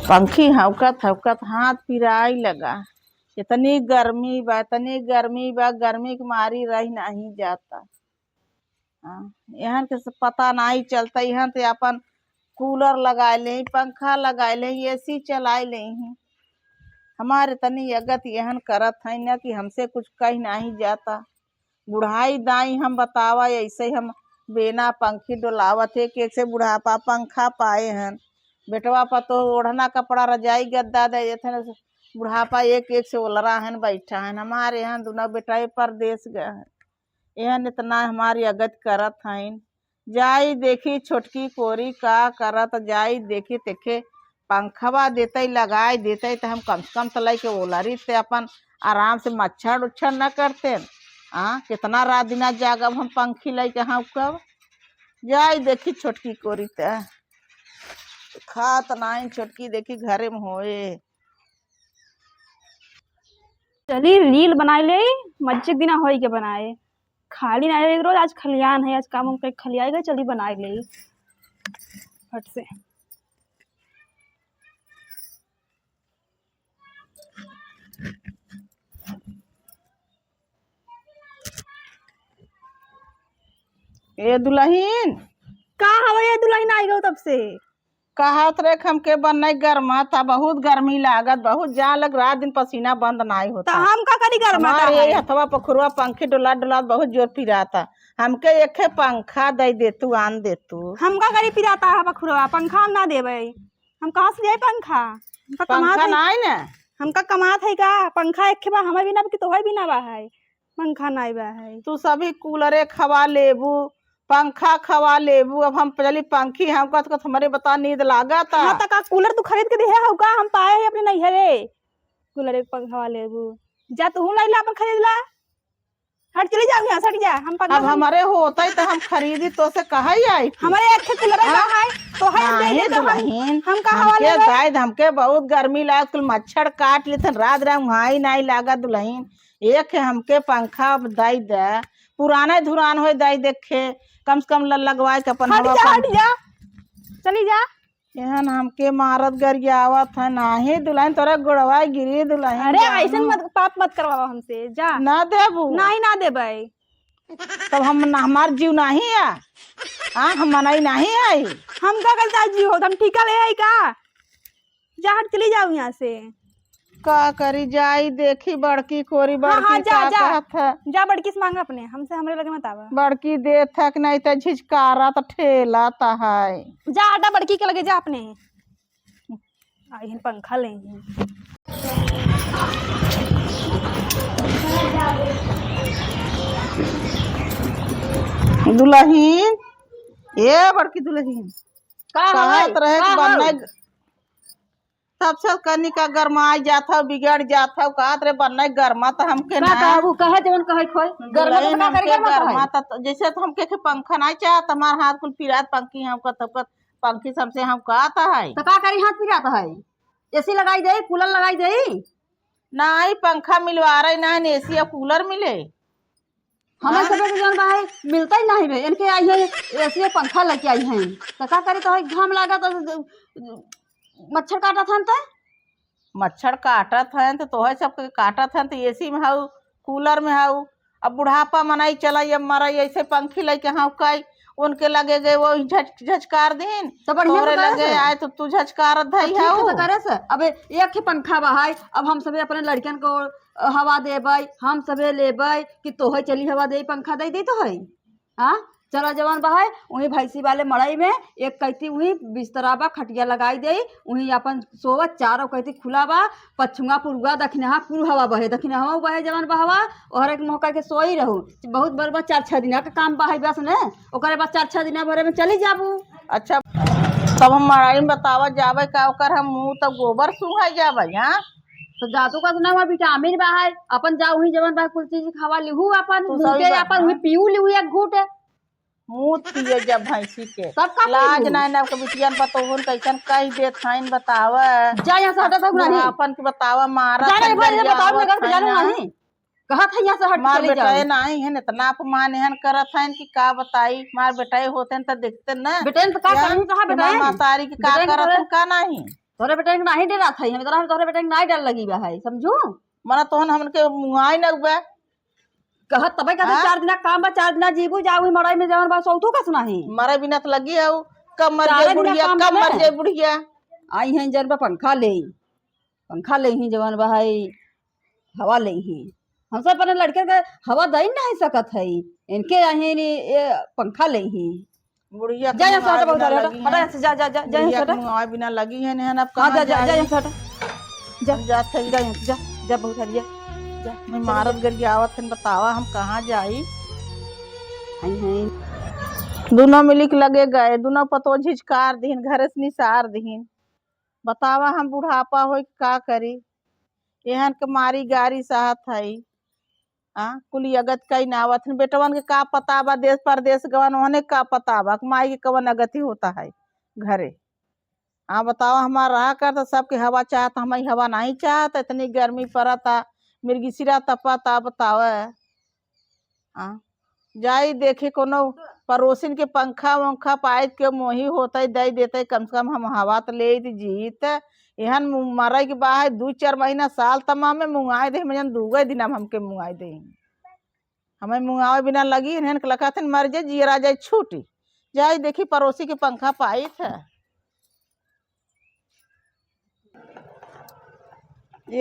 पंखी हवकत हवकत हाथ पिराई लगा। इतनी गर्मी बा, इतनी गर्मी बा, गर्मी के मारी रही नहीं जाता। यहाँ के पता नहीं चलता। यहाँ ते अपन कूलर लगा ले, पंखा लगा ले, एसी चला ले। हमारे तनी अगत यहन करत है न कि हमसे कुछ कहीं नहीं जाता। बुढ़ाई दाई हम बतावा ऐसे ही हम बिना पंखी डोलावत है कि से बुढ़ापा पंखा पाए हैं। बेटवा पर तो ओढ़ना कपड़ा रजाई गद्दा दे देते हैं। बुढ़ापा एक एक से ओलरा है बैठा है। हमारे यहाँ दोनों बेटा परदेश गए हैं। यह इतना हमारी अगत करत हैं। जाई देखी छोटकी कोरी का करत, जाई देखी देखे पंखवा देते लगाए देते तो हम कम से कम तलाई के ओलरी से अपन आराम से मच्छर उच्छर न करते। कितना रात दिना जागब हम पंखी लाई के हाँ कब जाई देखी छोटकी कोरी ते खात नहीं। छोटकी देखी घरे में होए। चली रील बनाए ले मज्जे दिना होई के बनाए खाली ना रोज। आज खलियान है, आज काम हम खलियाए गए, चली बनाए ले फट से। ए दुल्हन का हवा ये दुल्हन आई गो तब से कहत रे हमके बनने गर्मा था। बहुत गर्मी लागत, बहुत जा लग रात दिन पसीना बंद नहीं होता। तो हम का करी गर्मा हमारे यही हथवा पखुरवा पंखे डोला डोला बहुत जोर पिराता। हमके एक पंखा दे दे तू, आन दे तू। हम का करी पिराता है बखुरवा पंखा हम ना देवे। हम कहाँ से जाए पंखा? पंखा नहीं ना हमका कमात है का पंखा एक बा हमें भी ना कि तोहे भी ना बा है पंखा नहीं बा है। तू सभी कूलरे खवा लेबू, पंखा खवा लेबू। अब हम चली पंखी हमका तो हमारे बता नींद लागा था। हाँ तक कूलर तू खरीद के दिया है का? हम पाए है अपने नहीं है रे कूलर एक पंखा लेबू। जा तू लाई ला अपन खरीद ला। हट चली जाओ यहाँ, हट जा। हम अब हमारे होता ही तो हम खरीदी तो से कहा ही आई। हमारे एक कूलर है तो है नहीं दुल्हन हम का हवा ले शायद हमके बहुत गर्मी लाग, कुल मच्छर काट लेते रात रात वहाँ ही नहीं लागा। दुल्हन एक हमके पंखा दई दे, पुराना धुरान हो दई देखे कम से कम लगवाए के अपन हवा। हट जा चली जा। एहन हमके मारत गरियावत है नाही दुल्हन, तोरा गोड़वा गिरी दुल्हन। अरे ऐसे मत पाप मत करवाओ हमसे, जा ना देबू। नहीं ना देबै तब हम हमार जीव नहीं है। हम मनाई नहीं आई। हम का करता जीव हो? हम ठीका ले आई का? जा हट चली जाओ यहाँ से। का करी जाई देखी बड़की कोरी बड़की। हाँ, जा का जा कहत है? जा बड़की से मांगा अपने, हमसे हमरे लगे मत आवा। बड़की दे थक नहीं तो झिझकारा तो ठेला तो है। जा हटा बड़की के लगे जा अपने। आई हन पंखा ले दुल्हन ये बड़की दुल्हन कहत रहे बनने सबसे कनी का गरमाई जाता बिगड़ जाता। कहत रहे बनने गरमा तो हमके ना कहबू कहे जवन कहे खोई गरमा तो जैसे तो हमके पंखा नहीं चाहत। हमार हाथ कुल पिरात पंखी हमको तब पंखी सबसे हम कहता है तो का करी? हाथ पिराता है एसी लगाई दे, कूलर लगाई दे। नहीं पंखा मिलवा रहे नहीं, एसी या कूलर मिले। हमें सबे के जन है मिलता ही नहीं बे। इनके आई है एसी पंखा लेके आई हैं तो का करी? तो घाम लगा तो मच्छर काटा था तो मच्छर काटत है तो तोहे सबके काटत है तो एसी में हाउ कूलर में हाउ। अब बुढ़ापा मनाई चला अब मरा ऐसे पंखी लेके हाँ कई उनके लगे गए वो झचकार दिन तो बढ़िया लगे आए तो तू झचकार करे से। अब एक ही पंखा बहाई, अब हम सबे अपने लड़कियन को हवा देबै, हम सबे लेबै कि तोहे चली हवा दे पंखा दे दी तो है। हाँ चलो जवान बहाय वही भैंसी वाले मड़ई में एक कहती वही बिस्तरा बा खटिया लगाई दे वही अपन सोवा। चारों कहती खुला बा, पछुआ पुरुआ दखिना पूर्व हवा बहे, दखिना हवा बहे जवान बहवा और एक मौका के सोई रहू। बहुत बड़ बा 4-6 दिन का काम बहाई बस ने ओकरे बाद 4-6 दिन भरे में चली जाबू। अच्छा तब हम मड़ई में बतावा जावे का ओकर हम मुँह तब गोबर सूंघाई जावे। यहाँ तो जातू का सुना हुआ विटामिन बा है अपन जाओ वही जवान बा कुल चीज खावा लिहू अपन अपन वही पीऊ लिहू एक घूट मुँह पिए जब भैंसी के लाज नहीं ना बिटियन बतौन कैसन कह देत हईन बतावा। जा यहाँ से हटा नहीं अपन के बतावा मारा कहत है यहाँ से हट मार बेटा नहीं है इतना अपमान हन करत है कि का बताई। मार बेटा होते तो देखते न बेटे तो का करी? कहां बेटा मातारी की का करत का नहीं। तोहरे बेटा के नहीं डरा था हम तोहरे बेटा के नहीं डर लगी बा है समझू मना तोहन हमन के मुंगाई न बा कहत तबे कहते हाँ? 4 दिन काम बा 4 दिन जीबू जाऊ मड़ई में जवन बा सौतू कस नहीं मरे बिना तो लगी है कब मर सारे जाए दिन बुढ़िया काम कब बने। मर जाए बुढ़िया आई हैं जन बा पंखा ले ही जवन बा है हवा ले ही हम सब अपने लड़के के हवा दई नहीं सकत है इनके आहे ने पंखा ले ही बुढ़िया जा यहाँ से हटा बहुत बिना हटा लगी हटा है यहाँ से जा जा जा जा यहाँ से बुढ़िया के हटा मुंगाई बिना लगी है नहन अब हाँ कहाँ जा जा जा जाई? यहाँ से हटा जा जाते जा यहाँ से जा जा बहुत हरिया जा मैं मारत गरी आवत हन बतावा हम कहाँ जाई आई हैं दोनों मिली के लगे गए दोनों पतो झिझकार दीन घर से निसार दीन बतावा हम बुढ़ापा हो का करी एहन के मारी गारी सहत हई कुली अगत कई नावत हन बेटवन के का पता बा देश परदेश गवन ओहने का पता बा कि माई के कवन अगति होता है घरे बतावा हमारा रहा कर तो सबके हवा चाहता हम हवा नहीं चाहता इतनी गर्मी पड़ता मिर्गी सिरा तपता बतावा जाई देखे कोनो पड़ोसिन के पंखा वंखा पाइत के मोही होते दे देते कम से कम हम हवा तो ले जीत एहन मरे के बाद 2-4 महीना साल तमाम में मुंगाई दे मजन दूगो दिन हमके मुंगाई दे हमें मुंगावे बिना लगी इन्हन के लखा मर जाए जियरा जाए छूटी जाई देखी पड़ोसी के पंखा पाइत है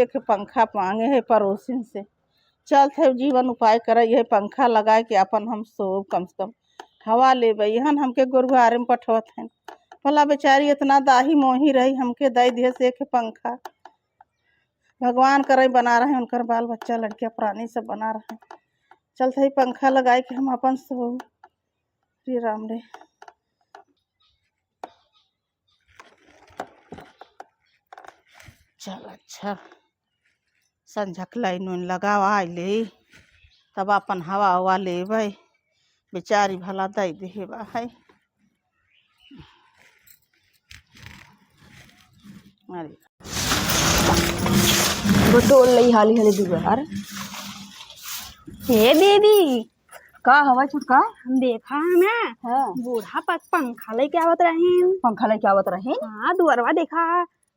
एक पंखा मांगे है पड़ोसिन से चल थे जीवन उपाय करे यह पंखा लगाए के अपन हम सो कम से कम हवा ले बहन हमके गुरुवारे में पठवत हैं भला बेचारी इतना दाही मोही रही हमके दई दिए से एक पंखा भगवान करे बना रहे उनकर बाल बच्चा लड़कियां प्राणी सब बना रहे चल थे पंखा लगाए के हम अपन सो श्री राम रे चल अच्छा संझक लाइन उन लगावा ले तब अपन हवा हवा लेबै बेचारी भला दई देबा है अरे बटोल लई हाली हाली दुबार हे दीदी का हवा छुटका हम देखा है ना हाँ बूढ़ा पास पंखा लेके आवत रहे पंखा लेके आवत रहे हाँ दुअरवा देखा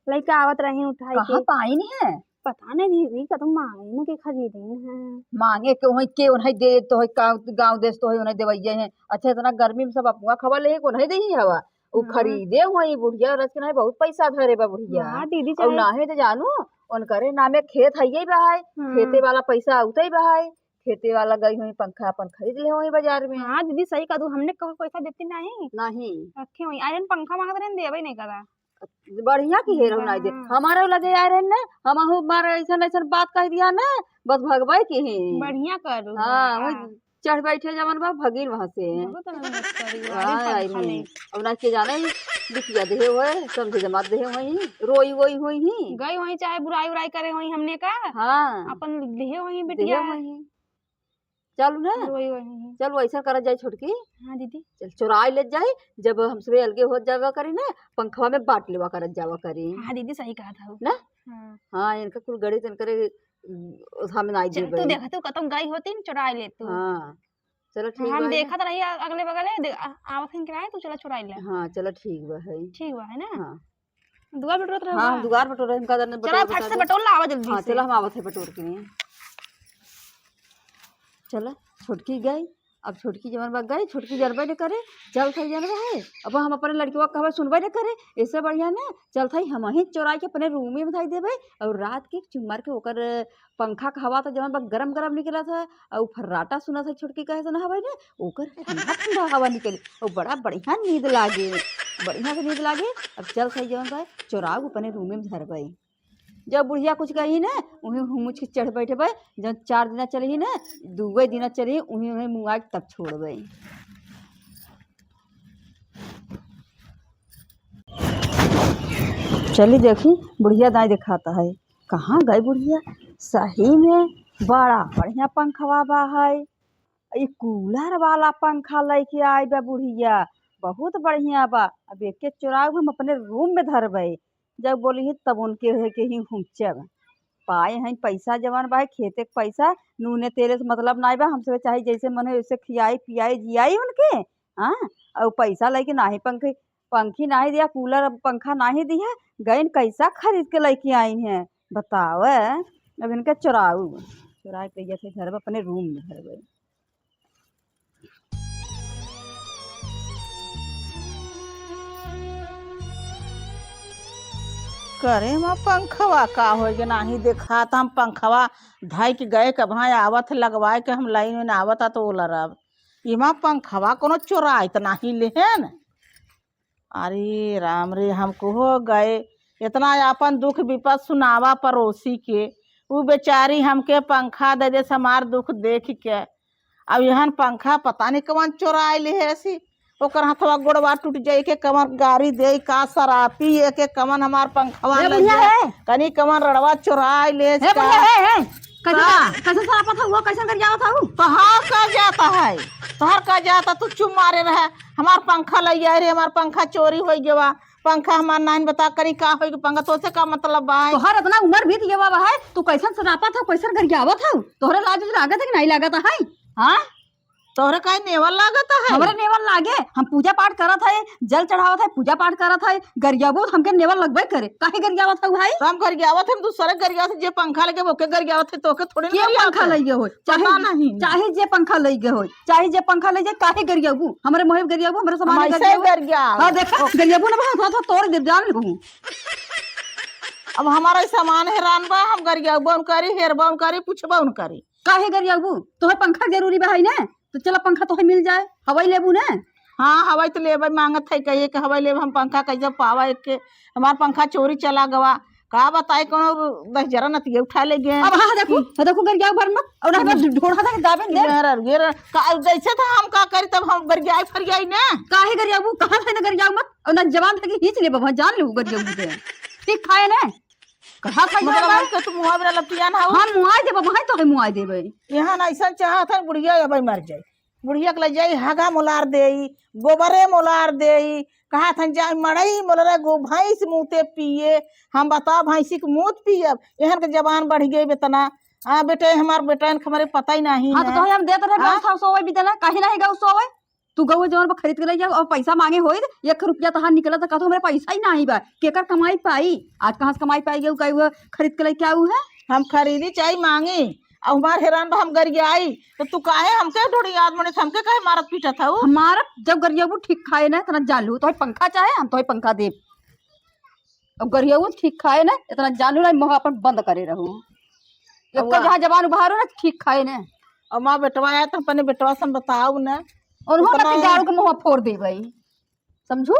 लेके आवत रहे उठाई कहाँ के पाई नहीं है पता नहीं दीदी का तुम मांगने के खरीदे हैं मांगे के उन्हें दे तो गाँव देश तो उन्हें देवैये हैं अच्छा इतना गर्मी में सब अपुआ खबर ले को नहीं दे हवा वो हाँ। खरीदे हुई बुढ़िया रस के नहीं बहुत पैसा धरे बा बुढ़िया हाँ दीदी और चाहे नाहे तो जानू उनकरे नामे खेत है ही बहाय खेते वाला पैसा उते ही बहाय खेते वाला गई हुई पंखा अपन खरीद ले हुई बाजार में हाँ दीदी सही कहा तू हमने कभी पैसा देती नहीं नहीं रखे हुई आयरन पंखा मांगते रहे देवे नहीं करा बढ़िया की हेरो नहीं दे हाँ। हमारे लगे आ रहे ना हम हमारे ऐसा ऐसा बात कह दिया ना बस भगवाई की ही बढ़िया करू हाँ वही चढ़ बैठे जवन बा भगीर वहां से बहुत मेहनत करी हाँ आयरन आई पंखा ले नहीं अब ना के जाने बिटिया देहे हुए समझे जमा देहे हुई रोई वोई हुई ही गई वही चाहे बुराई उराई करे वही हमने का हाँ अपन देहे वही देहे बिटिया हुई चल ना रोई वही चल वैसा कर जाए छोटकी हाँ दीदी चल चुराई ले जाए जब हमसे अलगे हो जावा करी ना पंखवा में बांट लेवा कर जावा करी हाँ दीदी सही कहा था वो। ना हाँ हाँ इनका कुल गड़ी तन करे हमें नहीं चल, तू दे देखा तू कतम गई होती न चुराई ले तू हाँ चलो ठीक हम बा है। देखा तो रही अगले बगल आवत हन किराए तू चला चुराई ले हाँ चलो ठीक बा है ठीक बा है ना हाँ दुआ बटोरत रहो हाँ दुगार बटोरे हम का चला फट से बटोर ला आवा जल्दी हाँ से चलो हम आवत है बटोर के लिए चलो छोटकी गई अब छोटकी जवन बाग गई छोटकी जनबे न करे चल थई जनबे है अब हम अपने लड़कियों का कहबे सुनबे न करे इससे बढ़िया ना चल थई हम ही चोरा के अपने रूम में धई देबे और रात के चुम्मार के ओकर पंखा का हवा तो जवन बाग गरम गरम निकला था और फर्राटा सुना था छोटकी कहे से ना हवा ना ओकर ठंडा ठंडा हवा निकली और बड़ा बढ़िया नींद लागे बढ़िया से नींद लागे अब चल थई जवन बाग चोराव अपने रूम में धरबे जब बुढ़िया कुछ कही ना उन्हें मुझ के चढ़ बैठे भाई जब 4 दिन चली ना 2 दिन चली उन्हें उन्हें मुँगा के तब छोड़ गई चली देखी बुढ़िया दाई दिखाता है कहाँ गई बुढ़िया सही में बड़ा बढ़िया पंखवा बा है ये कूलर वाला पंखा लेके आई बा बुढ़िया बहुत बढ़िया बा अब एक चुराव हम अपने रूम में धरबे जब बोली ही तब उनके है के ही हुचब पाए हैं पैसा जवान बा खेते के पैसा नूने तेले से मतलब ना बा हमसे चाहे जैसे मन है वैसे खियाई पियाई जियाई उनके हाँ और पैसा लेके ना ही पंखे पंखी नहीं दिया, कूलर पंखा नहीं दिया, गई कैसा खरीद के लेके आई हैं बताओ। अब इनका चुरा के ले थे घर में अपने रूम में घर गई। करे माँ पंखवा का हो गया नहीं देखा था हम पंखवा धाई के गए कब हाँ आवत लगवाए के हम लाइन में आवता तो बोला रब इमा पंखवा कोनो चोराई तो नहीं लेहन। अरे राम रे हमको हो गए इतना अपन दुख विपद सुनावा पड़ोसी के वो बेचारी हमके पंखा दे दे हमार दुख देख के अब यहन पंखा पता नहीं कवन चोराई ले ऐसी ओकर हथवा गोड़वा टूट जाए के कमर गाड़ी दे का शराबी है के कमन हमार पंखवा ले कनी कमन रड़वा चोराई ले कैसे सरापा था वो कैसे कर जाता था तोहार का जाता है तोहार का जाता तू चुप मारे रहे हमार पंखा ले आए रे हमार पंखा चोरी हो गया पंखा हमार नाइन बता करी का हो पंखा तो से का मतलब बा है तोहर इतना उम्र बीत गया बा है तू कैसे सरापा था कैसे कर जावा था तोहरे लाज लागत है कि नहीं लागत है। हां तोहरे का नेवल लागत है हमरे नेवल लागे हम पूजा पाठ करत है जल चढ़ावत है पूजा पाठ करत है गरियाबो हमके नेवल लगबे करे काहे गरियावत है भाई हम गरियावत हम दूसरे गरियावत जे पंखा लगे ओके गरियावत है तोके थोड़े के पंखा लइगे हो चाहे जे पंखा लइगे हो चाहे जे पंखा लइगे काहे गरियाबो हमरे मोहे गरियाबो हमरे सामान गरिया हां देखा गरियाबो ना हाथ तोड़ दे जान लेबू। अब हमारा सामान हैरान बा हम गरियाबो करी हेरबो करी पूछबो करी काहे गरियाबो तोहे पंखा जरूरी बा है ना तो चला पंखा तो मिल जाए हवाई लेबू ने। हाँ हवाई तो लेबे मांगत है कहिए कि हवाई लेब हम पंखा कैसे पावा एक के हमार पंखा चोरी चला गवा का बताए कोनो 10 जरा नतिए उठा ले गए। अब हां देखो गरिया भर मत और ना ढोड़ा था दाबे दे गिर का जैसे था हम का करी तब हम गरिया फरियाई ना काहे गरियाबू कहां थे ना गरिया मत और ना जवान तक खींच ले बाबा जान ले गरियाबू से ठीक खाए ना कहा खाई मतलब के तू मुहा में लपटिया ना हां मुआई दे बाबा तो मुआई देबे यहां ना ऐसा चाहत है बुढ़िया अब मर जाए बुढ़िया के ले जाई हागा मोलार देई गोबरे मोलार देई कहा था जाई मड़ई मोलरे गो भैंस मुते पिए हम बता भैंसी के मूत पियब एहन के जवान बढ़ गई बेतना आ बेटे हमार बेटा हमारे पता ही नहीं हां तो हम देत रहे गांव सोवे भी देना काहे नहीं गांव सोवे तू गौ जवान पर खरीद के ले जा और पैसा मांगे होई 1 रुपया तहां निकला तो कहतो मेरे पैसा ही नहीं बा केकर कमाई पाई आज कहां से कमाई पाई गई कई खरीद के ले क्या हुआ है हम खरीदी चाहे मांगे और हमार हैरान बा हम गरिया आई तो तू काहे हमके ढोड़ी याद मने हमके काहे मारत पीटत था हमारा जब गरियाबू ठीक खाए ना इतना जानलू तो पंखा चाहे हम तो पंखा दे अब गरियाबू ठीक खाए ना इतना जानलू ना मुंह अपन बंद करे रहू एक जहां जवान उभारो ना ठीक खाए ना और मां बेटवा आया तो अपने बेटवा से बताओ ना और हम अपने गाड़ू के मुंह फोड़ दे भाई समझू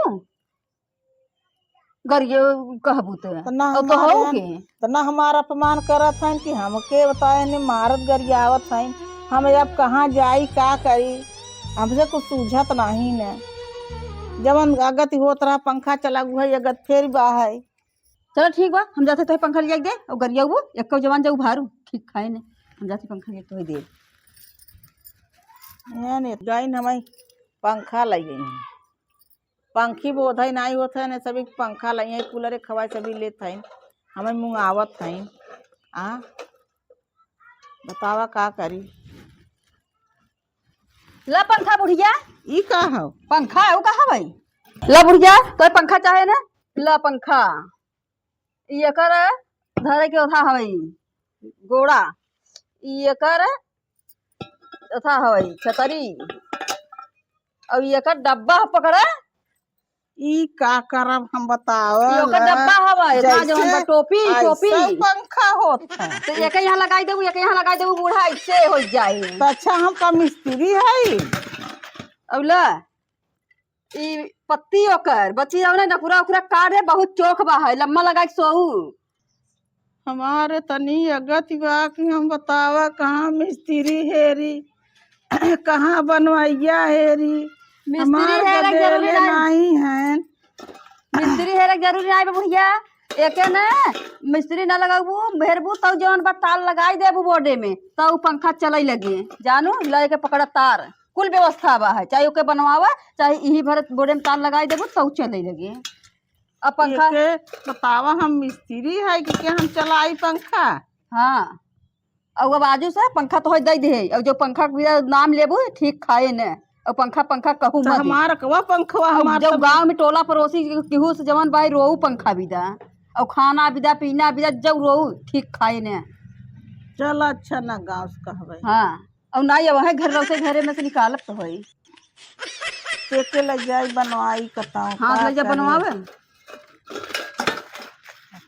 गरिया कहबू तो हो के तो ना हमारा अपमान करत है कि हमके बताए ने मारत गरियावत है हम अब कहाँ जाई का करी हमसे कुछ सूझत नहीं ने जब अगत होत रहा पंखा चला हुआ अगत फिर बा है चलो ठीक बा हम जाते तो पंखा ले दे और गरिया वो एक जवान जाऊ भारू ठीक खाए ने हम जाते पंखा ले तो दे यानी गाइन हमें पंखा लग गई पंखी बोध है नहीं होता है सभी पंखा लगे कूलर खवाए सभी लेते हैं हमें मुँह आवत है आ बतावा का करी ला पंखा बुढ़िया ई का हो पंखा है वो कहा भाई ला बुढ़िया तो पंखा चाहे ना ला पंखा ये कर धरे के उठा हवई गोड़ा ये कर उठा हवई छतरी और ये कर डब्बा पकड़ा ई का करब हम बताओ यो का डब्बा हवा जो हम टोपी टोपी पंखा होता है तो एक यहाँ लगाई देबू एक यहाँ लगाई देबू बूढ़ा ऐसे हो जाए तो अच्छा हम का मिस्त्री है अब ला ई पत्ती ओकर बची जाओ ना पूरा पूरा काट है बहुत चोख बा है लम्मा लगा के सोऊ हमारे तनी अगत बा कि हम बतावा कहाँ मिस्त्री हेरी कहाँ बनवाइया हेरी मिस्त्री है जरूरी नहीं है मिस्त्री है जरूरी नहीं बा भैया एक ना मिस्त्री ना लगाबू मेहरबू तब जवन बा तार लगाई देबू बोर्डे में तब पंखा चलई लगे जानू लेके पकड़ा तार कुल व्यवस्था बा है चाहे ओके बनवावा चाहे यही भर बोर्डे में तार लगाई देबू तब चलई लगे अब पंखा बतावा हम मिस्त्री है कि हम चलाई पंखा हाँ और अब आजू से पंखा तो दे दे और जो पंखा नाम लेबू ठीक खाए ने और पंखा पंखा कहूँ तो मत हमारा कवा पंखवा और हमार जब सब गांव में टोला पड़ोसी केहू से जवन भाई रोहू पंखा बिदा और खाना बिदा पीना बिदा जब रोहू ठीक खाए ने। चल अच्छा ना गाँव से कहबै। हाँ और ना ये वही घर से घरे में से निकालत तो है। के लग जाई बनवाई कताऊ हाँ का ले जा करी। बनवावे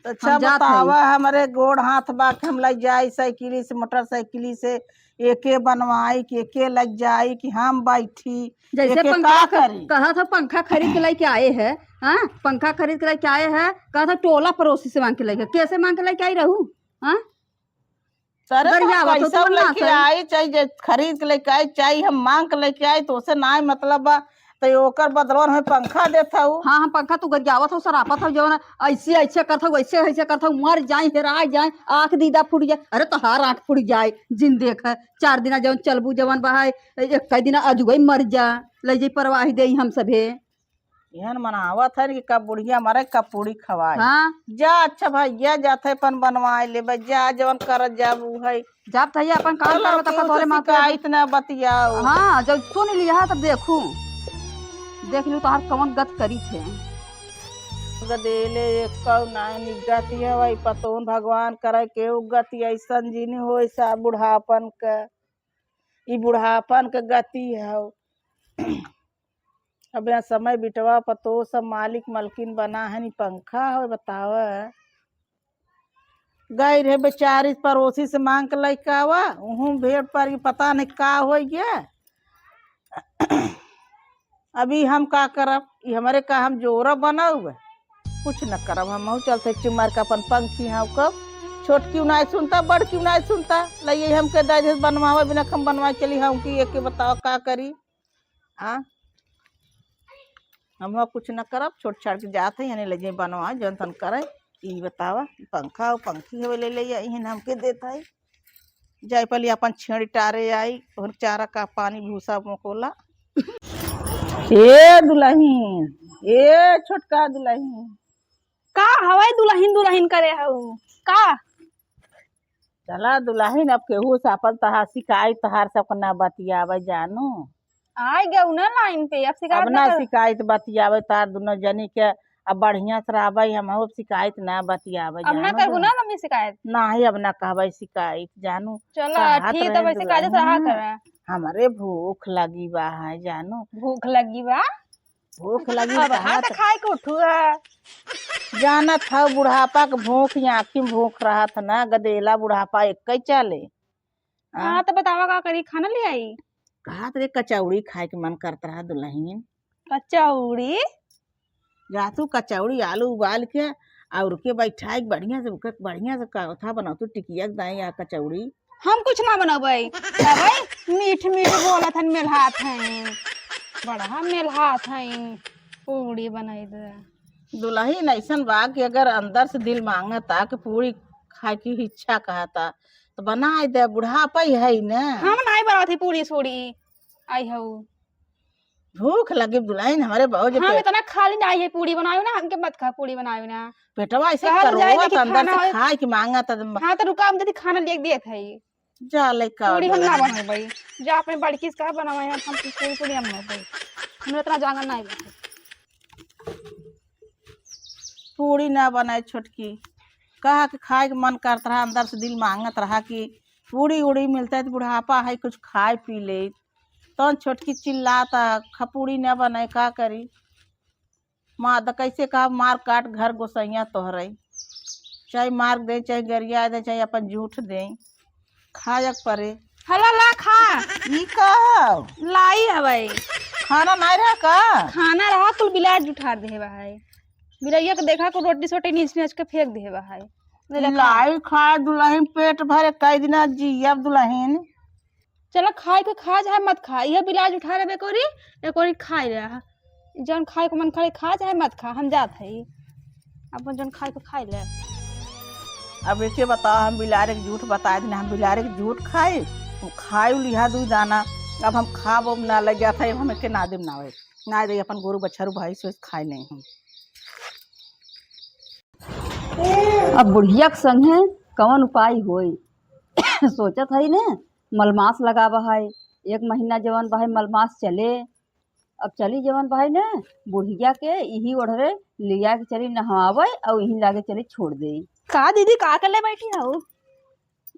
तो अच्छा हम जात बतावा हमारे गोड़ हाथ बा के हम लग जाई साइकिली से मोटरसाइकिली से एके बनवाई कि एके लग जाई कि हम बैठी जैसे एके पंखा का करी। कहा था पंखा खरीद के लेके आए हैं। हाँ पंखा खरीद के लेके आए हैं कहा था टोला पड़ोसी से मांग के लेके कैसे मांग के लेके आई रहूं। हाँ सर गरियावत हो पैसा तुम ना लेके सही। आई चाहे जे खरीद के लेके आई चाहे हम मांग के लेके आई तो उसे ना मतलब बा तो ओकर बदलवन में पंखा देता हूँ। हाँ हम पंखा तू गरियावत हो सरापत हो जवन ऐसे ऐसे करता हूँ ऐसे ऐसे करता हूँ मर जाए हेरा जाए आँख दीदा फूट जाए। अरे तो हार आँख फूट जाए जिन देख 4 दिन जवन चलबू जवन बहाय एक कई दिन अजुगई मर जा ले जाई परवाही दे हम सभे। यहन मनावत है कि कब बुढ़िया मरे कब पूरी खवाए। हाँ जा अच्छा भैया जाते अपन बनवाए ले जा जवन कर जा वो है। जब तही अपन काम चलो करबे तब तोरे माथे शिकायत न बतियाओ। हाँ जब सुन लिया तब देखू देख लू तोहार कौन गत करी थे। गदेले एक नाय निगती है वही पतोन भगवान करे के गति ऐसन जीनी हो ऐसा बुढ़ापन के ई बुढ़ापन के गति है। अब यहाँ समय बिटवा पतो सब मालिक मलकिन बना है नी पंखा हो बताव गई रहे बेचारी पड़ोसी से मांग के लेके आवा उहूँ भेड़ पर पता नहीं का हो गया। अभी हम का करब ई हमारे का हम जोरा बना हुआ कुछ न करब हम चलते चिमार का अपन पंखी हाँ कब छोट क्यों ना सुनता बड़ क्यों ना सुनता लइए हमके दे बनवावे बिना हम बनवा चली हम की एक बताओ का करी। आ हम कुछ न करब छोट छाट के जाते हैं ले जाए बनवा जन तन करे ई बतावा पंखा और पंखी है ले ले यही हमके देता है जाए पहले अपन छेड़ टारे आई और चारा का पानी भूसा मोकोला। ए दुल्हन ए छोटका दुल्हन का हवाई दुल्हन दुल्हन करे हऊ का चला दुल्हन अब केहू से अपन तहार शिकायत तहार सब ना बतियावे जानू आइ गए ना लाइन पे अब अब शिकायत ना ना कर। शिकायत बतियावे तार दोनों जनी के अब बढ़िया से रहबै हम शिकायत ना बतियावे अब ना करबू ना मम्मी शिकायत। नहीं अब ना कहबै शिकायत जानू चलो कहत ठीक रहे है वैसे काजे से रहा दुल्हन, करे हमारे भूख लगी बा है जानू भूख लगी बा भूख लगी अब हाँ तो खाए के उठू है। जाना था बुढ़ापा के भूख आँखी में भूख रहा था ना गदेला बुढ़ापा एक चले। हाँ तो बतावा का करी खाना ले आई कहा तेरे कचौड़ी खाए के मन करता रहा दुल्हन कचौड़ी जा तू कचौड़ी आलू उबाल के और के बैठाए बढ़िया से था बनाओ तू टिकिया दाई या कचौड़ी। हम कुछ ना बनबै मीठ मीठ बोलत हन मेलहात हैं बड़ा मेलहात हैं पूरी बनाई दे। दुल्हन ऐसन बा कि अगर अंदर से दिल मांगता कि पूरी खाए की इच्छा कहता तो बना दे बुढ़ापा ही है ना। हम नहीं बनाती थी पूरी सोड़ी आई हूँ भूख लगी दुल्हन हमारे बहुत हम इतना खाली नहीं है पूरी बनायो ना हमके मत खा पूरी बनायो ना पेटवा ऐसे कहल जाए करो कि अंदर खाना से खाए की मांगा था हाँ तो रुका हम जल्दी खाना ले दिए थे जा लेका पूरी हम ना बनबै जा अपने बड़की से कहा बनावे हम पूरी पूरी हम बनबै हमरा इतना जांगन नहीं बा पूरी ना बनाए छोटकी कहा कि खाए के मन करता रहा अंदर से दिल मांगत रहा कि पूरी उड़ी मिलता है तो बुढ़ापा है कुछ खाए पी ले तो छोटकी चिल्लाता खपूरी न बनाए का करी माँ तो कैसे कहा मार काट घर गोसैया तोहरे चाहे मार दे चाहे गरिया दे चाहे अपन झूठ दे खायक परे हला ला खा ई का लाई हवे खाना नहीं रहा का खाना रहा कुल बिलाज उठा दे भाई बिलैया के देखा को रोटी सोटी नीच नीच के फेंक दे भाई लाई खाए दुल्हन पेट भरे कई दिन जियब दुल्हन चलो खाए के खा चाहे मत खा यह बिलाज उठा रहे कोरी एक और खाए रहा जौन खाए को मन करे खा चाहे मत खा हम जात है अपन जौन खाए को खाए ले। अब ऐसे बताओ हम बिलारे के झूठ बताए थे हम बिलारे के झूठ खाए खाए लिहा दू दाना अब हम खा वो ना लग गया था हमें के नादिम ना ना दे अपन गोरू बछरू भाई से खाए नहीं हम। अब बुढ़िया के संगे कौन उपाय होई सोचत है ने मलमास लगावा है 1 महीना जवन बा मलमास चले अब चली जवन भाई ने बुढ़िया के यही ओढ़रे लिया के चली नहावे और यही लागे चली छोड़ दे। का दीदी का कर ले बैठी हो?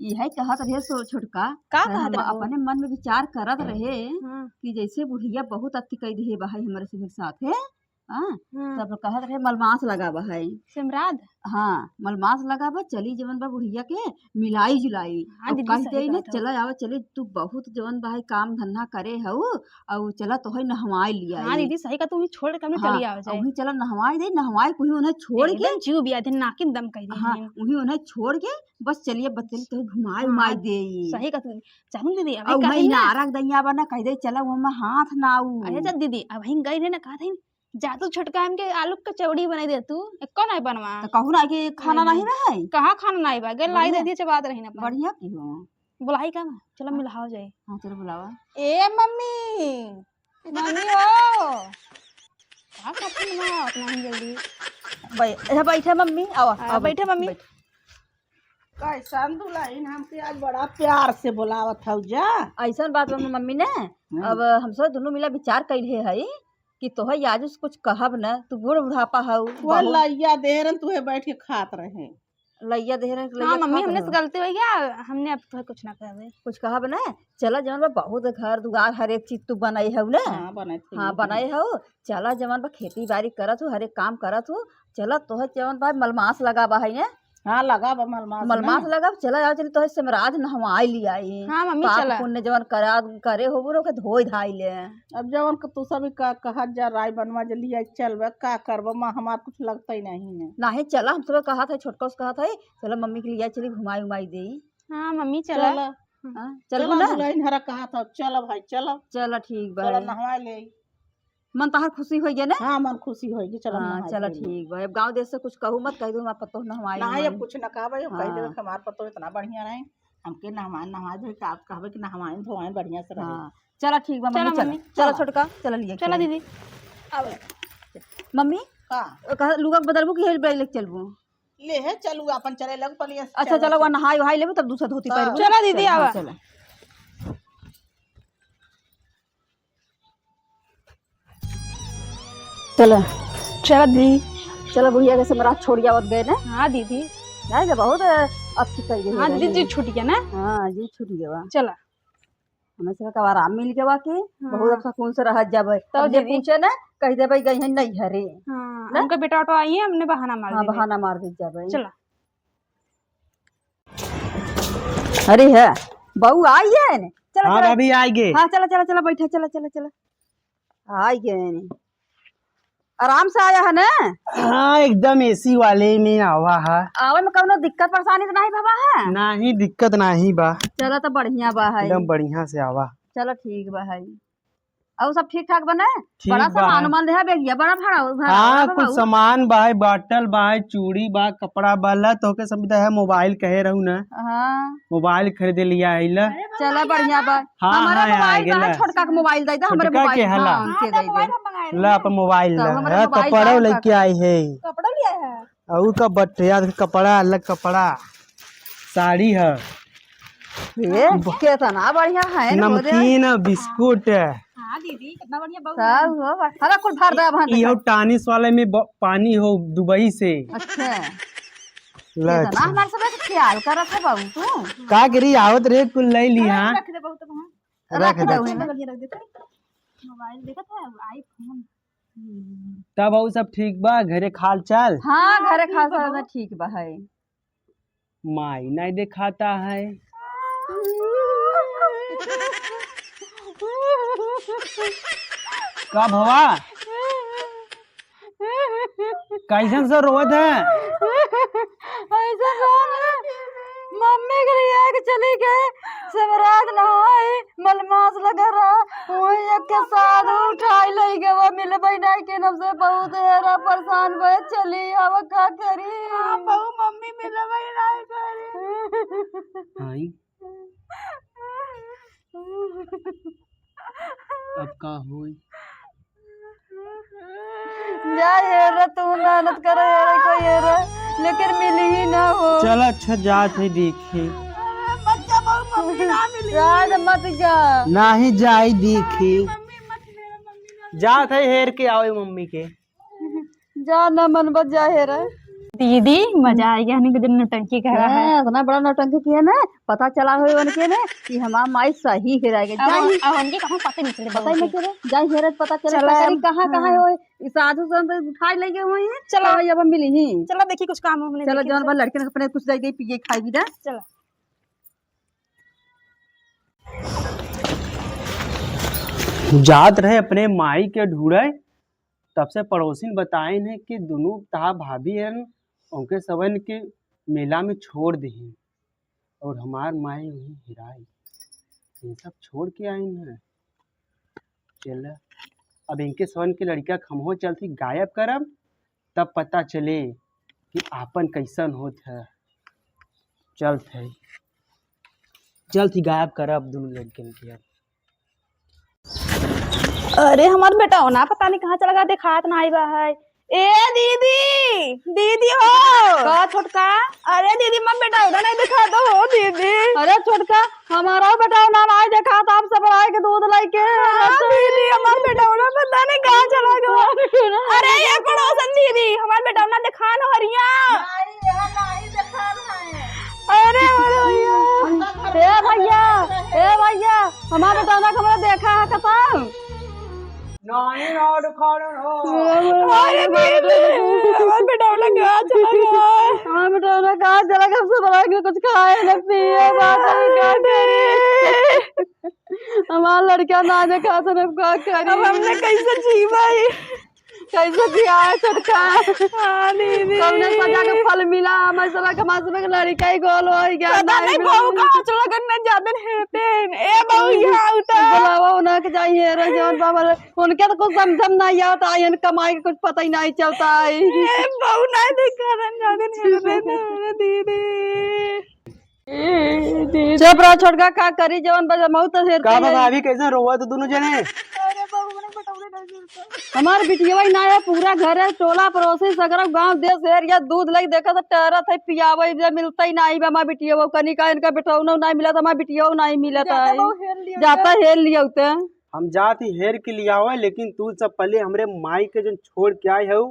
यही कहत रहे सो छोटका का हम कहत रहो? अपने मन में विचार करत रहे हाँ, कि जैसे बुढ़िया बहुत अति कई दे भाई हमारे से साथ है। हाँ हाँ। तब कहत रहे मलमास लगावा है। सिमराद। हाँ मलमास लगावा चली जवन बा बुढ़िया के मिलाई जुलाई। हाँ अब दीदी, कह सही दे ने कहत हो। चला आवा चले तू बहुत जवन भाई काम धंधा करे हऊ और चला तो नहवाई लिया। हाँ दीदी सही का, तुम ही छोड़ के हमने चली आओ जाए। वही चला नहवाई दे नहवाई कोई उन्हें छोड़ के। एकदम जीव बिया दिन नाकिन दम कह दी। हाँ वही उन्हें छोड़ के बस चलिए बच्चे तो घुमाई उमाई दे। सही का तू चलूं दीदी और अभी वही कहीं ना। नारक दैया बना कह दे चला वो में हाथ ना आऊ। अरे चल दीदी अब वहीं गई रहे ना, कहा था जा तू छोटका हमके आलू का चौड़ी बना दे तू एको नहीं बनवा। तो कहू ना कि खाना नहीं रहे कहाँ खाना नहीं बा गल लाई दे बढ़िया। दिए चबात रही ना अपन। बढ़िया की हो। बुलाई का मैं चलो मिलाओ जाए। हाँ चलो बुलावा। ए मम्मी मम्मी हो कहाँ खाती ना अपना ही जल्दी। बैठे मम्मी आओ बैठे मम्मी। कैसन दुल्हन हमके आज बड़ा प्यार से बुलावत हौ जा। ऐसा बात बा मम्मी ने अब हम सब दोनों मिला विचार कैले है कि तोहर आज कुछ कहब न तू बूढ़ बुढ़ापा हऊ वो लइया देहरन तुहे बैठ के खात रहे। लैया देहर हाँ मम्मी हमने से गलती हुई क्या, हमने अब तो कुछ ना करे। कुछ कहब न चला जवन बा बहुत घर दुआर हर एक चीज तू बनाई हऊ न। हाँ बनाए थे। हाँ बनाए हऊ चला जवन बा खेती बाड़ी करत हो हर एक काम करत हो चला तोहर जवन बा मलमास लगाबा है न। हाँ लगा बा मलमास लगा चला जाओ चली तोहर सिमराज नहवाई लियाई। हाँ मम्मी पाप चला। पुण्य जवन करा करे हो बुरो के धोई धाई ले। अब जवन तू सभी का कहत जा राय बनवा जल्दी चल का करब माँ हमार कुछ लगता ही नहीं ने। नाही चला हम सब कहा था छोटका से कहा था चलो मम्मी के लिए चली घुमाई उमाई दे। हाँ मम्मी चला। चल हाँ चल चलो ना दुल्हन हरा कहा था चलो भाई चलो चलो ठीक बा चलो नहवा ले। मन तहार खुशी हो गया ना। हाँ मन खुशी होगी चलो हाँ नहाए चलो ले। ठीक बा अब गांव देश से कुछ कहू मत कह दू हमार पतो नहवाई नहीं अब कुछ न कहबे अब कह देबे हाँ। कि हमार पतो इतना बढ़िया रहे हमके नहवा धोए का आप कहबे कि नहवाए धोए बढ़िया से रहे। हाँ चलो ठीक बा चलो मम्मी चलो मम्मी, चलो चलो। छोटका चलो लिए चला दीदी। मम्मी का कहा लुगा बदलबू कि हेल लेके चलबू। ले है चलू अपन चले लग पलिए। अच्छा चलो वहाँ नहाई वहाई लेबू तब दूसरा धोती पहनबू। चलो दीदी, आवा। चलो चलो चला दीदी। चलो बुढ़िया के समरात छोड़िया आवत गए ना। हाँ दीदी। नहीं बहुत अच्छी कर गई हाँ दीदी जी छूट गया ना। हाँ जी छूट गया चला हमें से का आराम मिल गया कि बहुत अच्छा कौन से रह जाबे तो तब जे दीदी। पूछे ना कह देबे गई है नहीं हरे। हाँ ना? उनका बेटा ऑटो आई है हमने बहाना मार हाँ दिया। बहाना मार दे जाबे। चला अरे है बहू आई है ने चलो हाँ चलो भाभी आएंगे। हाँ चलो चलो चलो बैठे चलो चलो चलो आई गए ने आराम से आया है ना। हाँ एकदम एसी वाले में आवा है। आवे में कौनो दिक्कत परेशानी तो नहीं बाबा है। नहीं दिक्कत नहीं बा चलो तो बढ़िया बा है। एकदम बढ़िया से आवा। चलो ठीक बा है और सब ठीक ठाक बना है। ठीक बड़ा बा सामान है। उमान रहा बेगिया बड़ा भाड़ा हाँ कुछ सामान बा है बाटल बा है चूड़ी बा कपड़ा बाला तो के सुविधा है मोबाइल कहे रहू ना हाँ मोबाइल खरीदे लिया है ला। चलो बढ़िया बा। हाँ, हमारे हाँ, मोबाइल आ बा है गेला। छोटका के मोबाइल दे दे हमरे छोटका मोबाइल के हला। हाँ, उनके दे दे। ला अपन मोबाइल तो ला हमारा है मोबाइल कपड़ा बा लेके आई है कपड़ा लिया है। और का बटिया कपड़ा अलग कपड़ा साड़ी है ये कितना बढ़िया है ना वो दे। नमकीन बिस्कुट हाँ दीदी कितना बढ़िया बहू है। सब हो बा। हरा कुल भर दे अब हाँ यो टानिस वाले में पानी हो दुबई से। अच्छा ला कितना हमारे सब ख्याल करत है बाबू तू। का करी आवत रे कुल ले ली हाँ रख दे बहुत वहाँ रख दे रख देते मोबाइल देखा था आईफोन। तब वो सब ठीक बा घरे खाल चाल हाँ घरे खासा में ठीक बा है। माई नहीं दिखाता है का भवा कैसन से रोवत है। ऐसा मम्मी के लिए आके चली गए समरात नहाए मलमास लगा रहा वही एक के साथ उठाई ले गए वो मिल नहीं के नब से बहुत हेरा परेशान भय चली अब का करी। बहू मम्मी मिला नहीं करी। आई अब का होई जा हेरा तू मेहनत करे हेरा कोई हेरा लेकिन मिली ही ना हो। चल अच्छा जात है देखे बच्चा बहू मम्मी ना मिली। रात मत जा नहीं जाई देखे मम्मी मत मेरा मम्मी जात है हेर के आओ मम्मी के। जा न मन बच जा हे रे। दीदी मजा आ गया, हमने नौटंकी कर रहा है। इतना बड़ा नौटंकी किया ना, पता चला हो उनके ने कि हमारा माई सही हेरा गया। जाई अब उनके कहाँ पता नहीं चले, पता ही नहीं चले, जाई हेरा पता चला चला करी अब, कहाँ कहाँ हाँ। हो साधु संत उठाई ले गए हुए हैं। चलो। अब हम मिली ही। चलो देखिए कुछ काम हमने चलो जौन बार लड़के ने अपने कुछ दे गई पिए खाई भी ना। चलो। जात रहे अपने माई के ढूंढे, तब से पड़ोसी बताए ने कि दोनों ता भाभी हैं उनके सबन के मेला में छोड़ दी और हमार माई वही हिराई, ये सब छोड़ के आई हैं। चल अब इनके सबन के लड़का खमहो चलती गायब करब, तब पता चले कि आपन कैसन होत है। चलती गायब करब दोनों लड़कन के। अब अरे हमारा बेटा हो ना, पता नहीं कहाँ चला गया, देखात ना आई बा है। ए दीदी, दीदी हो का छोटका। अरे दीदी मत बेटा उधर नहीं दिखा दो हो दीदी। अरे छोटका हमारा बेटा ना आई देखा तो आप सब आए के दूध लेके। दीदी हमारा बेटा ना पता नहीं कहाँ चला गया। अरे ये पड़ोसन दीदी हमारा बेटा ना दिखा न हरिया। अरे ए भैया हमारा बेटा ना खबर देखा है खत्म। अरे हमारा बेटा ना कहाँ चला गया। हमारा बेटा ना कहाँ चला गया, सब बना के कुछ खाए न पिए बात क्या करे। हमारा लड़का ना देखा तो अब क्या करें। अब हमने कैसे जी भाई, कैसे किया है छोटका। हाँ दीदी सबने सजा के फल मिला, हमारे सब कमा सब के लड़का ही गोल हो गया। पता नहीं बहू कहाँ चला करने जाते हेते। ए बहू यहाँ उठा। बुलावा उन्हें के जाइए रे जौन बाबा उनके तो कुछ समझ नहीं आता है, कमाई के कुछ पता ही नहीं चलता है। ए बहू नहीं दिखा जाते हेते दीदी। चुप रहो छोटका, का करी जवन बजा मऊ तो हेरते का हैं। भाभी कैसे रोवा तो दोनों जने। अरे बहू ने बटौले नहीं मिलता। हमारे बिटिया ही ना है, पूरा घर है, टोला पड़ोसी सगरा गांव देश एरिया दूध लगी देखा तो टहरत है पियावे जे मिलता ही नहीं बा। हमारा बिटिया वो कनी का इनका बेटा नहीं मिला था, हमारा बिटिया नहीं मिला था। जाता हेल लिया उते। हम जाती हेर के लिए आवा, लेकिन तू सब पहले हमरे माई के जो छोड़ के आए हो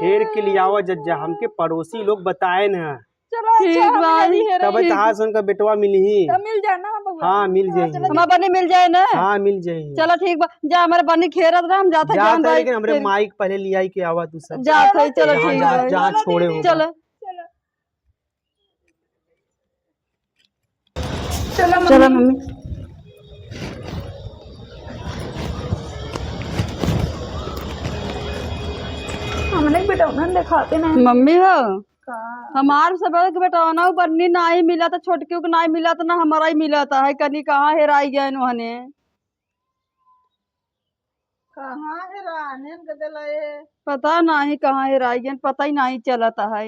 हेर के लिए आवा। जज्जा हमके पड़ोसी लोग बताए न चलो ठीक अच्छा बा, हम यही तब तहां से उनका बेटवा मिली ही। मिल जाना हम बहू। हाँ मिल जाही, हमारा बनी मिल जाए ना। हाँ मिल जाही। चलो ठीक बा, जा हमारे बनी खेरत रहा हम जाते जात जान है, भाई लेकिन हमरे माई के पहले ले आई के आवा तू सब। जाते ही चलो जहाँ ठीक जहाँ है। जहाँ छोड़े हो चलो चलो चलो मम्मी। हमने बेटा उन्हें दिखाते नहीं। मम्मी हो हमार सब के बेटा ना बन्नी ना ही मिला तो छोटकियों को नहीं मिला तो ना हमारा ही मिला था है कनी कहाँ हेराई गए उन्होंने। कहाँ है रानी गदले। पता नहीं कहाँ हेराई गए, पता ही नहीं चलता है।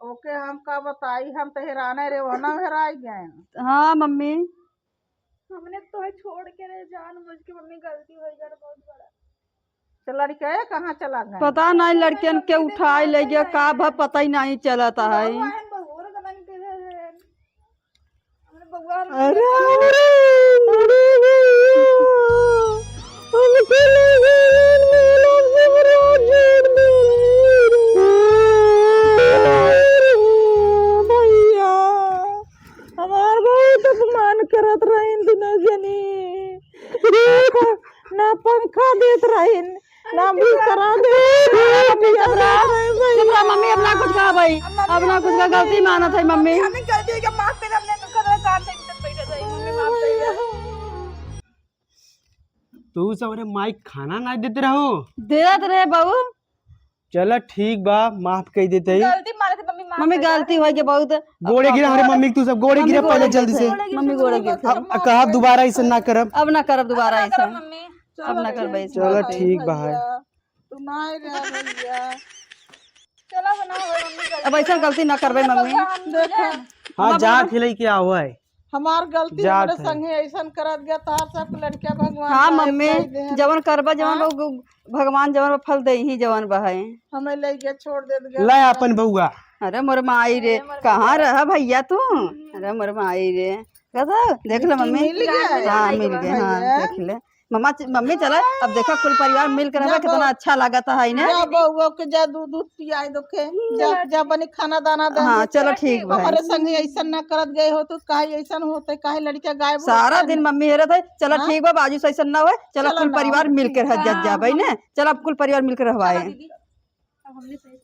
ओके हम का बताई, हम तो हेराने रे वना हेराई गए। हाँ मम्मी हमने तो छोड़ के रे जान बुझ के मम्मी गलती हो गई बहुत बड़ा। तो लड़के कहाँ चला गए। पता नहीं लड़कियन के उठाई ले गया का भा पता ही नहीं चलता है। भैया हमार बहुत अपमान करत रहीन दुनो जनी। ना पंखा देत रहीन ना बिस्तरा मम्मी अपना कुछ कहा भाई, अपना कुछ का गलती माना था मम्मी। हमें गलती के माफ कर, हमने तो कर काम से तक बैठा था मम्मी माफ कर। तू सब हमरे माई खाना ना देते रहो। देत रहे बहू। चलो ठीक बा, माफ कर देते ही। गलती मारे थे मम्मी माफ। मम्मी गलती हो गई बहुत। गोड़े गिरा हमारे मम्मी के, तू सब गोड़े गिरा पहले जल्दी से। मम्मी गोड़े गिर कहा दोबारा ऐसा ना करब। अब ना करब दोबारा ऐसा, मम्मी अब ना करब। चलो ठीक बा है। तू नहीं रह भैया। चलो बनाओ मम्मी अब ऐसा गलती ना करबे मम्मी। देखा हाँ जा खिलाई के आवा है। हमार गलती जात हमारे है। संगे ऐसा करत गया तार सब लड़किया भगवान हाँ गायब मम्मी कर दे। जवन करबा जवन भगवान जवन फल दे ही जवन बहाए। हमें ले गया छोड़ दे गया। ला अपन बउआ। अरे मोर माई रे कहाँ रहा भैया तू। अरे मोर माई रे कहता देख ले मम्मी। मिल गया। हाँ मिल गए, हाँ देख ले मम्मी चला अब देखा कुल परिवार मिलकर हमें कितना अच्छा लगता है ना। जा बउआ के जा दूध दूध पियाई दो के जा जा बनी खाना दाना दे हाँ चलो ठीक बा। हमारे संगे ऐसा ना करत गए हो तो काहे ऐसा होते काहे लड़का गायब होता सारा है दिन ना? मम्मी हेरत है। चलो हाँ? ठीक बा बाजू से ऐसा ना हो। चलो चलो कुल ना, परिवार मिलकर जा भाई ना। चलो अब कुल परिवार मिलकर रहवाए। अब हमने सही